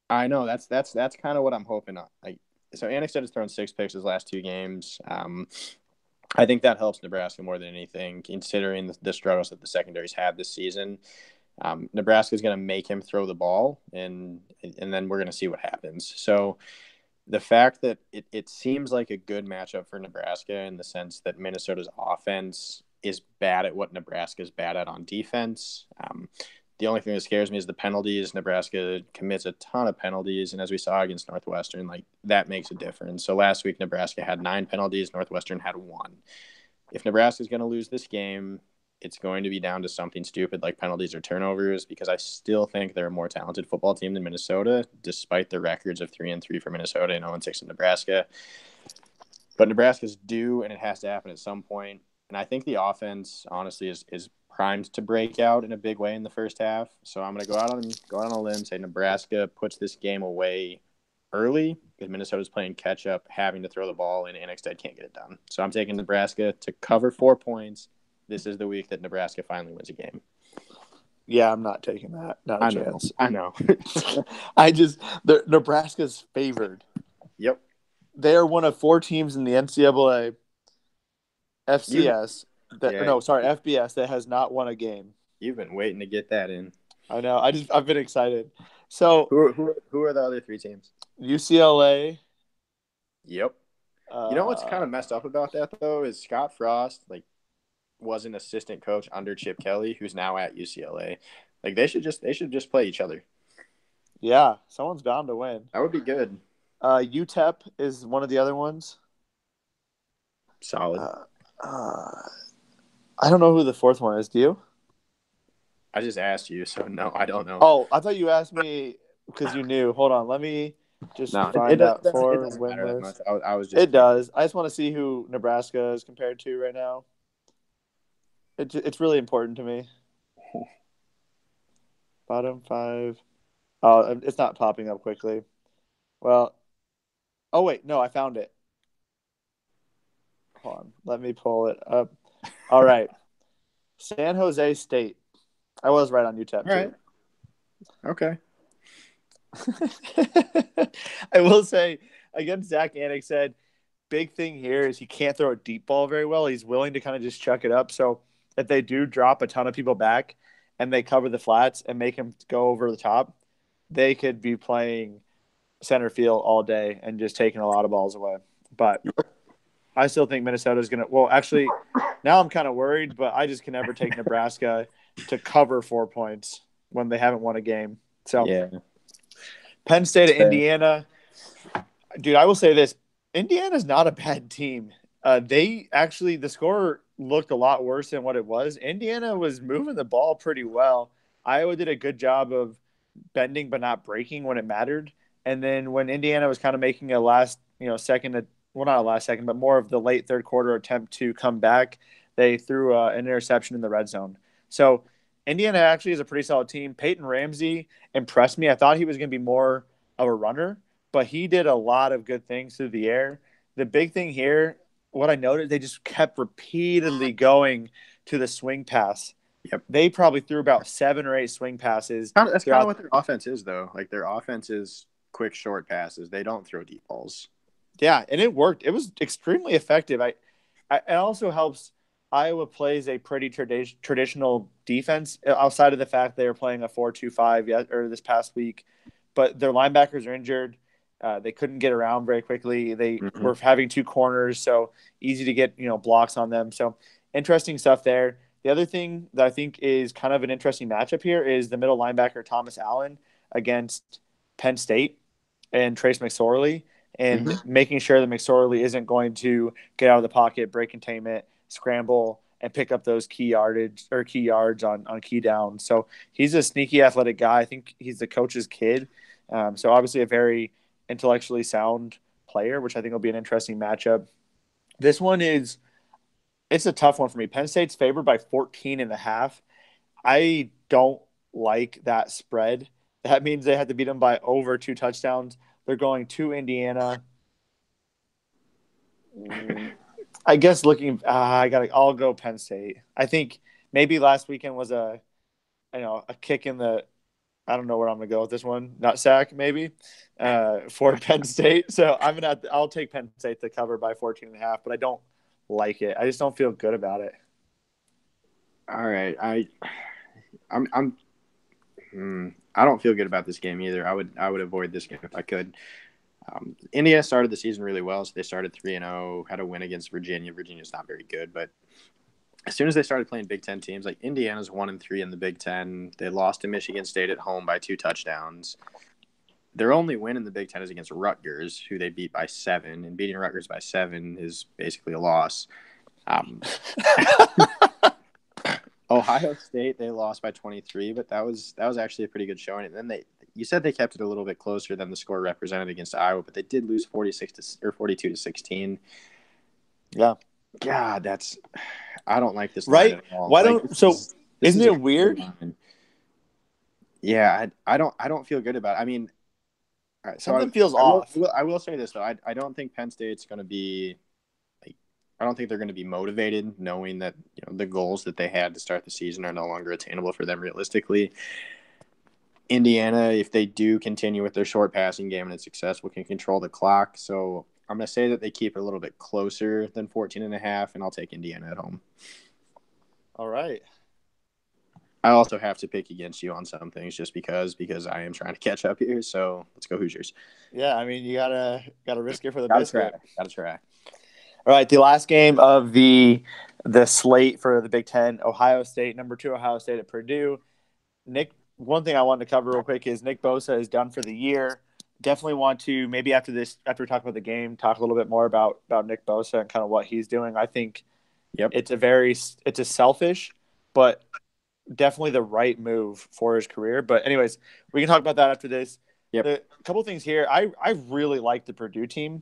I know that's kind of what I'm hoping on. Like, so Annexstad has thrown 6 picks his last 2 games. I think that helps Nebraska more than anything, considering the struggles that the secondaries had this season. Nebraska is going to make him throw the ball, and then we're going to see what happens. So the fact that it seems like a good matchup for Nebraska in the sense that Minnesota's offense is bad at what Nebraska is bad at on defense. The only thing that scares me is the penalties. Nebraska commits a ton of penalties, and as we saw against Northwestern, like that makes a difference. So last week, Nebraska had 9 penalties. Northwestern had 1. If Nebraska is going to lose this game, it's going to be down to something stupid like penalties or turnovers, because I still think they're a more talented football team than Minnesota, despite the records of 3-3 for Minnesota and 0-6 in Nebraska. But Nebraska's due, and it has to happen at some point. And I think the offense, honestly, is primed to break out in a big way in the first half. So I'm going to go out on a limb, say Nebraska puts this game away early because Minnesota's playing catch up, having to throw the ball, and Annexstad can't get it done. So I'm taking Nebraska to cover 4 points. This is the week that Nebraska finally wins a game. Yeah, I'm not taking that. Not a chance. I know. Nebraska's favored. Yep. They are one of 4 teams in the NCAA FCS FBS that has not won a game. You've been waiting to get that in. I know. I've been excited. So who are the other 3 teams? UCLA. Yep. You know what's kind of messed up about that though is Scott Frost, like was an assistant coach under Chip Kelly, who's now at UCLA. Like they should just play each other. Yeah, someone's bound to win. That would be good. UTEP is one of the other ones. Solid. I don't know who the fourth one is. Do you? I just asked you, so no, I don't know. Oh, I thought you asked me because you knew. Hold on, let me just find out for winless. I was just. It does. I just want to see who Nebraska is compared to right now. It's really important to me. Bottom 5. Oh, it's not popping up quickly. Well, oh wait, no, I found it. Hold on, let me pull it up. All right, San Jose State. I was right on UTEP too. Okay. I will say, again, Zach Anik said, big thing here is he can't throw a deep ball very well. He's willing to kind of just chuck it up. So if they do drop a ton of people back and they cover the flats and make him go over the top, they could be playing center field all day and just taking a lot of balls away. But I still think Minnesota is going to – well, actually, now I'm kind of worried, but I just can never take Nebraska to cover 4 points when they haven't won a game. So, yeah. Penn State at Indiana. Dude, I will say this. Indiana's not a bad team. The score looked a lot worse than what it was. Indiana was moving the ball pretty well. Iowa did a good job of bending but not breaking when it mattered. And then when Indiana was kind of making a last, second – well, not a last second, but more of the late third quarter attempt to come back, they threw an interception in the red zone. So Indiana actually is a pretty solid team. Peyton Ramsey impressed me. I thought he was going to be more of a runner, but he did a lot of good things through the air. The big thing here, what I noticed, they just kept repeatedly going to the swing pass. Yep. They probably threw about 7 or 8 swing passes. That's kind of what their offense is, though. Like their offense is quick, short passes. They don't throw deep balls. Yeah, and it worked. It was extremely effective. It also helps. Iowa plays a pretty traditional defense outside of the fact they were playing a 4-2-5 or this past week, but their linebackers are injured. They couldn't get around very quickly. They were having 2 corners, so easy to get blocks on them. So interesting stuff there. The other thing that I think is kind of an interesting matchup here is the middle linebacker Thomas Allen against Penn State and Trace McSorley. And making sure that McSorley isn't going to get out of the pocket, break containment, scramble, and pick up those key yards on key downs. So he's a sneaky athletic guy. I think he's the coach's kid. So obviously a very intellectually sound player, which I think will be an interesting matchup. This one it's a tough one for me. Penn State's favored by 14.5. I don't like that spread. That means they have to beat them by over 2 touchdowns. They're going to Indiana. I guess I'll go Penn State. I think maybe last weekend was a kick in the, I don't know where I'm going to go with this one. Nutsack maybe for Penn State. So I'll take Penn State to cover by 14.5, but I don't like it. I just don't feel good about it. All right. I don't feel good about this game either. I would avoid this game if I could. Indiana started the season really well, so they started 3-0, had a win against Virginia. Virginia's not very good, but as soon as they started playing Big Ten teams, like Indiana's 1-3 in the Big Ten. They lost to Michigan State at home by 2 touchdowns. Their only win in the Big Ten is against Rutgers, who they beat by 7, and beating Rutgers by 7 is basically a loss. Ohio State, they lost by 23, but that was actually a pretty good showing. And then you said they kept it a little bit closer than the score represented against Iowa, but they did lose 42-16. Yeah. God, I don't like this right. At all. Why don't isn't it weird? Yeah, I don't feel good about it. I mean, all right, something feels off. I will say this though. I don't think Penn State's going to be. I don't think they're going to be motivated knowing that the goals that they had to start the season are no longer attainable for them realistically. Indiana, if they do continue with their short passing game and it's successful, can control the clock. So I'm going to say that they keep it a little bit closer than 14.5, and I'll take Indiana at home. All right. I also have to pick against you on some things just because I am trying to catch up here. So let's go Hoosiers. Yeah, I mean, you gotta risk it for the biscuit. Gotta try. All right, the last game of the the slate for the Big Ten: Ohio State, number 2, Ohio State at Purdue. One thing I wanted to cover real quick is Nick Bosa is done for the year. Definitely want to maybe after we talk about the game, talk a little bit more about Nick Bosa and kind of what he's doing. I think it's a selfish, but definitely the right move for his career. But anyways, we can talk about that after this. A couple of things here. I really like the Purdue team.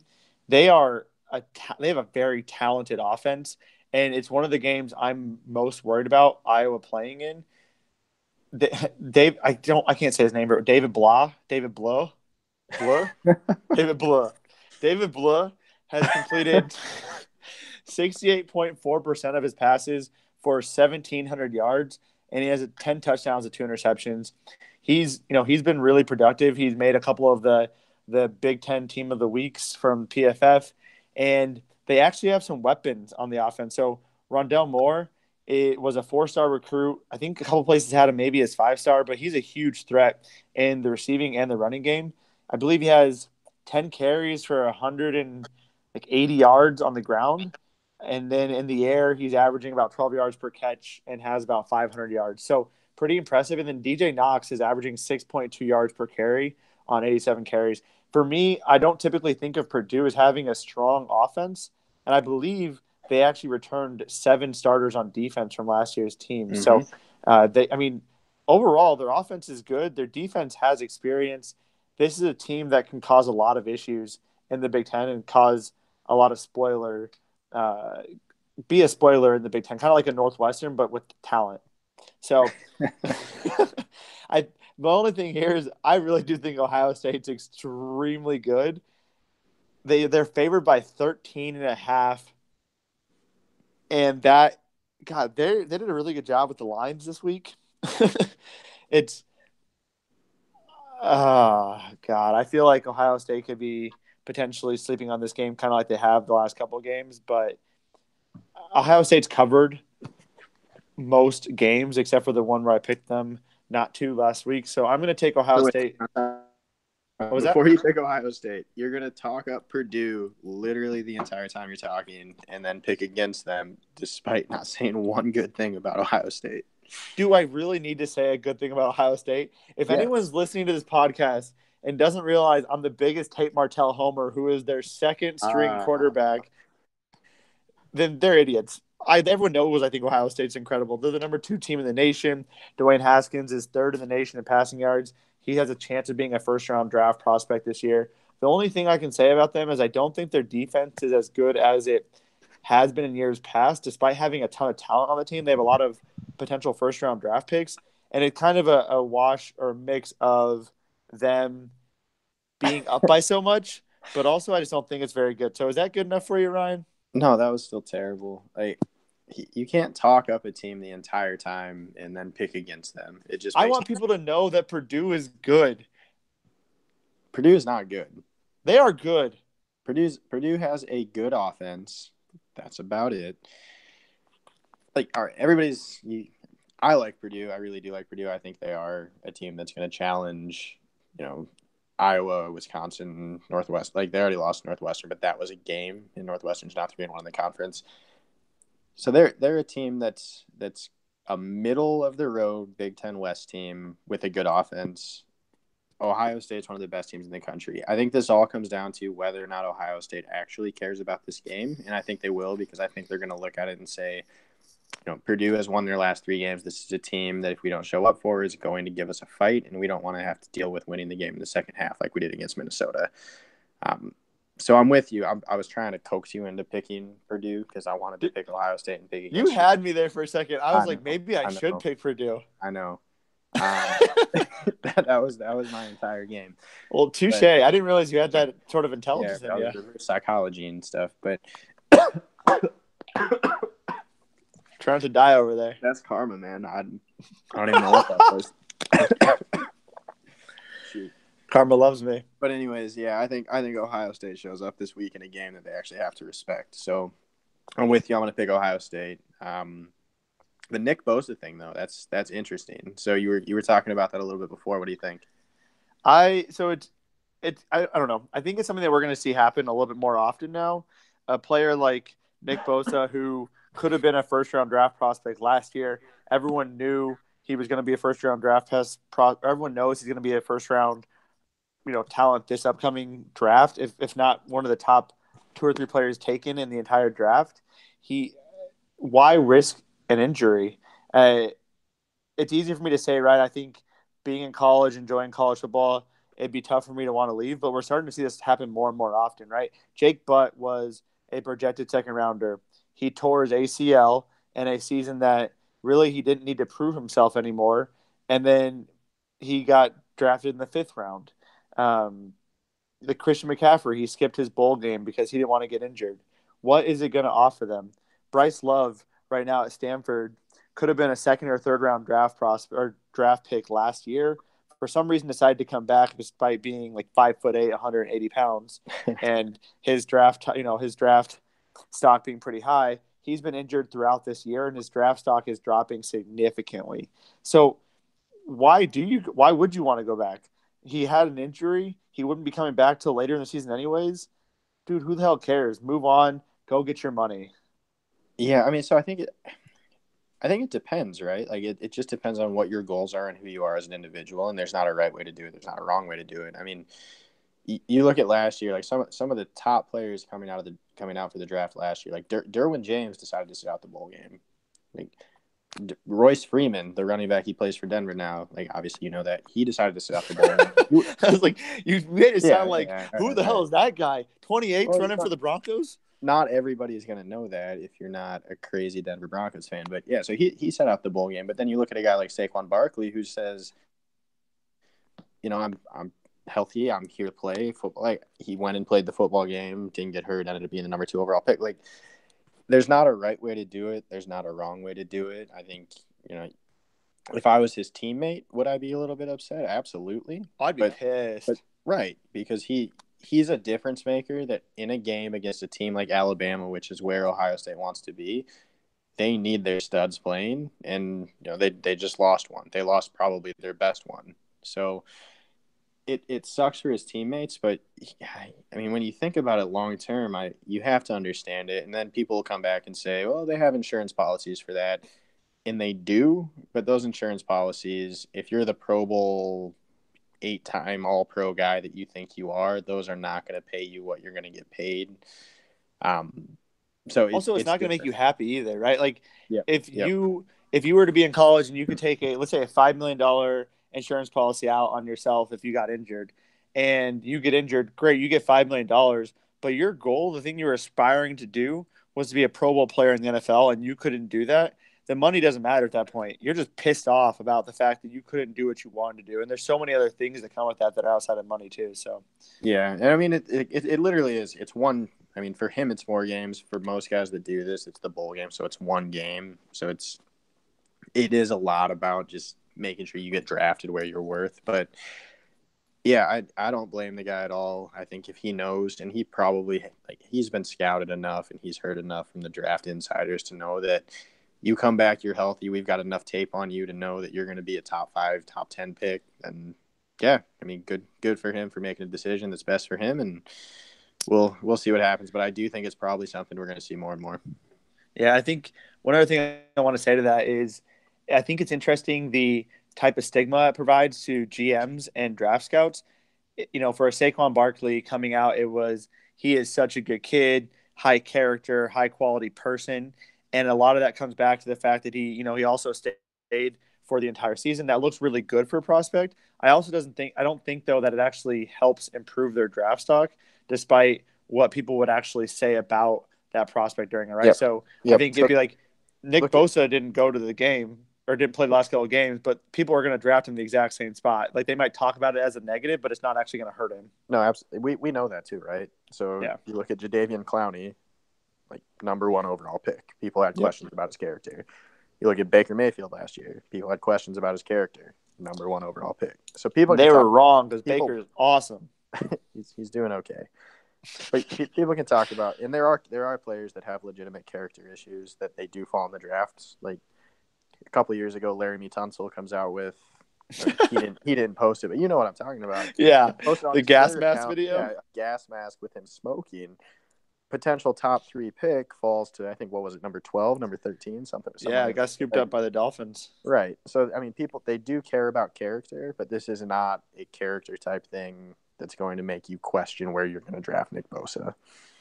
They have a very talented offense, and it's one of the games I'm most worried about Iowa playing in. I can't say his name, but David Blough David Blough has completed 68.4% of his passes for 1,700 yards, and he has 10 touchdowns and 2 interceptions. He's been really productive. He's made a couple of the Big Ten Team of the Weeks from PFF, and they actually have some weapons on the offense. So Rondell Moore, it was a 4-star recruit. I think a couple places had him maybe as 5-star, but he's a huge threat in the receiving and the running game. I believe he has 10 carries for 180 yards on the ground. And then in the air, he's averaging about 12 yards per catch and has about 500 yards. So pretty impressive. And then DJ Knox is averaging 6.2 yards per carry on 87 carries. For me, I don't typically think of Purdue as having a strong offense. And I believe they actually returned 7 starters on defense from last year's team. Mm-hmm. So, overall, their offense is good. Their defense has experience. This is a team that can cause a lot of issues in the Big Ten and cause a lot of be a spoiler in the Big Ten, kind of like a Northwestern, but with talent. So the only thing here is I really do think Ohio State's extremely good. They're favored by 13.5. And they did a really good job with the lines this week. I feel like Ohio State could be potentially sleeping on this game, kind of like they have the last couple of games. But Ohio State's covered most games except for the one where I picked them not to last week. So I'm going to take Ohio State. Before you pick Ohio State, you're going to talk up Purdue literally the entire time you're talking and then pick against them despite not saying one good thing about Ohio State. Do I really need to say a good thing about Ohio State? If anyone's listening to this podcast and doesn't realize I'm the biggest Tate Martell homer, who is their second string quarterback, then they're idiots. Everyone knows I think Ohio State's incredible. They're the number 2 team in the nation. Dwayne Haskins is 3rd in the nation in passing yards. He has a chance of being a first-round draft prospect this year. The only thing I can say about them is I don't think their defense is as good as it has been in years past. Despite having a ton of talent on the team, they have a lot of potential first-round draft picks, and it's kind of a wash or a mix of them being up by so much, but also I just don't think it's very good. So is that good enough for you, Ryan? No, that was still terrible. You can't talk up a team the entire time and then pick against them. I want people to know that Purdue is good. Purdue is not good. They are good. Purdue has a good offense. That's about it. All right, I like Purdue. I really do like Purdue. I think they are a team that's going to challenge, Iowa, Wisconsin, Northwest. They already lost Northwestern, but that was a game, and Northwestern's not 3-1 in the conference. So they're a team that's a middle of the road Big Ten West team with a good offense. Ohio State's one of the best teams in the country. I think this all comes down to whether or not Ohio State actually cares about this game, and I think they will, because I think they're going to look at it and say, Purdue has won their last 3 games. This is a team that if we don't show up for is going to give us a fight, and we don't want to have to deal with winning the game in the second half like we did against Minnesota. So I'm with you. I was trying to coax you into picking Purdue because I wanted to pick Ohio State and pick against you. Had me there for a second. I was maybe I should pick Purdue. I know. That was my entire game. Well, touche. I didn't realize you had that sort of intelligence in you. Reverse psychology and stuff, but trying to die over there. That's karma, man. I don't even know what that was. Shoot. Karma loves me. But anyways, yeah, I think Ohio State shows up this week in a game that they actually have to respect. So I'm with you. I'm going to pick Ohio State. The Nick Bosa thing, though, that's interesting. So you were talking about that a little bit before. What do you think? I don't know. I think it's something that we're going to see happen a little bit more often now. A player like Nick Bosa, who could have been a first-round draft prospect last year. Everyone knew he was going to be a first-round draft test. Everyone knows he's going to be a first-round, talent this upcoming draft. If not one of the top 2 or 3 players taken in the entire draft, why risk an injury? It's easy for me to say, right? I think being in college, enjoying college football, it'd be tough for me to want to leave, but we're starting to see this happen more and more often, right? Jake Butt was a projected second rounder. He tore his ACL in a season that really he didn't need to prove himself anymore. And then he got drafted in the 5th round. The Christian McCaffrey, he skipped his bowl game because he didn't want to get injured. What is it going to offer them? Bryce Love right now at Stanford could have been a 2nd or 3rd round draft pick last year. For some reason, decided to come back despite being like 5'8", 180 pounds, and his draft stock being pretty high. He's been injured throughout this year, and his draft stock is dropping significantly. So, why would you want to go back? He had an injury. He wouldn't be coming back till later in the season, anyways. Dude, who the hell cares? Move on. Go get your money. Yeah, I mean, so I think it depends, right? Like it just depends on what your goals are and who you are as an individual. And there's not a right way to do it. There's not a wrong way to do it. I mean, you look at last year, like some of the top players coming out for the draft last year, like Derwin James decided to sit out the bowl game. Like Royce Freeman, the running back, he plays for Denver now. Like obviously, you know that he decided to sit out the bowl. I was like, you made it sound like who the hell is that guy? 28's running for the Broncos. Not everybody is going to know that if you're not a crazy Denver Broncos fan. But yeah, so he set out the bowl game. But then you look at a guy like Saquon Barkley who says, I'm healthy. I'm here to play football. Like he went and played the football game, didn't get hurt, ended up being the number 2 overall pick. Like there's not a right way to do it. There's not a wrong way to do it. I think, if I was his teammate, would I be a little bit upset? Absolutely. I'd be pissed. Right, because he's a difference maker that in a game against a team like Alabama, which is where Ohio State wants to be, they need their studs playing, and they just lost one. They lost probably their best one. So it sucks for his teammates, but I mean, when you think about it long term, you have to understand it. And then people will come back and say, well, they have insurance policies for that, and they do. But those insurance policies, if you're the Pro Bowl 8-time All-Pro guy that you think you are, those are not going to pay you what you're going to get paid. So it's not going to make you happy either, right? Like if you If were to be in college and you could take let's say a $5 million insurance policy out on yourself if you got injured, and you get injured, great, you get $5 million, but your goal, the thing you were aspiring to do, was to be a Pro Bowl player in the NFL, and you couldn't do that. The money doesn't matter at that point. You're just pissed off about the fact that you couldn't do what you wanted to do. And there's so many other things that come with that are outside of money too. So, yeah. And I mean, it literally is. It's one. I mean, for him, it's more games. For most guys that do this, it's the bowl game. So it's one game. So it is a lot about just making sure you get drafted where you're worth. But yeah, I don't blame the guy at all. I think if he knows, and he probably he's been scouted enough and he's heard enough from the draft insiders to know that you come back, you're healthy, we've got enough tape on you to know that you're going to be a top 5, top 10 pick. And yeah, I mean, good for him for making a decision that's best for him. And we'll see what happens. But I do think it's probably something we're going to see more and more. Yeah, I think one other thing I want to say to that is I think it's interesting the type of stigma it provides to GMs and draft scouts. For a Saquon Barkley coming out, he is such a good kid, high character, high quality person. And a lot of that comes back to the fact that he also stayed for the entire season. That looks really good for a prospect. I don't think though that it actually helps improve their draft stock, despite what people would actually say about that prospect during it, right? Yep. So I think it'd be like Nick Bosa didn't go to the game or didn't play the last couple of games, but people are going to draft him the exact same spot. Like they might talk about it as a negative, but it's not actually going to hurt him. No, absolutely. We know that too, right? So You look at Jadeveon Clowney, number 1 overall pick. People had questions about his character. You look at Baker Mayfield last year. People had questions about his character. Number 1 overall pick. So they were wrong because Baker is awesome. he's doing okay. But people can talk about, and there are players that have legitimate character issues that they do fall in the drafts. Like a couple of years ago, Laramie Tunsil comes out with he didn't post it, but you know what I'm talking about. Yeah, the gas mask video. Yeah, a gas mask with him smoking. potential top 3 pick falls to, I think, what was it, number 12, number 13, something Yeah, like it got that. scooped up by the Dolphins. Right. So, I mean, people, they do care about character, but this is not a character type thing that's going to make you question where you're going to draft Nick Bosa.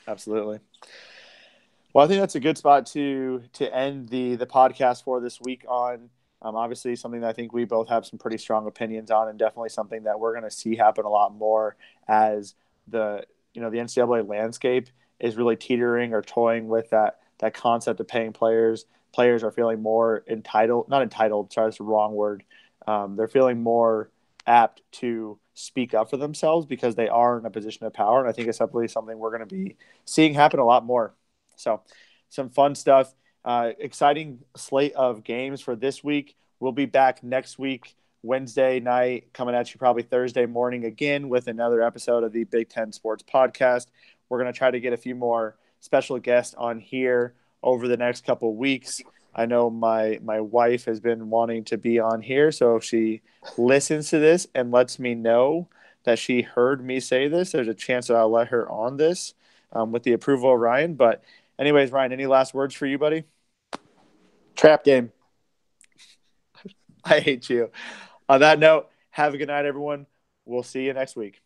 Absolutely. Well, I think that's a good spot to end the podcast for this week on. Obviously, something that I think we both have some pretty strong opinions on, and definitely something that we're going to see happen a lot more as the NCAA landscape is really teetering or toying with that concept of paying players. Players are feeling more not entitled. Sorry, that's the wrong word. They're feeling more apt to speak up for themselves because they are in a position of power, and I think it's definitely something we're going to be seeing happen a lot more. So, some fun stuff. Exciting slate of games for this week. We'll be back next week, Wednesday night, coming at you probably Thursday morning again with another episode of the Big Ten Sports Podcast. We're going to try to get a few more special guests on here over the next couple of weeks. I know my wife has been wanting to be on here, so if she listens to this and lets me know that she heard me say this, there's a chance that I'll let her on this with the approval of Ryan. But anyways, Ryan, any last words for you, buddy? Trap game. I hate you. On that note, have a good night, everyone. We'll see you next week.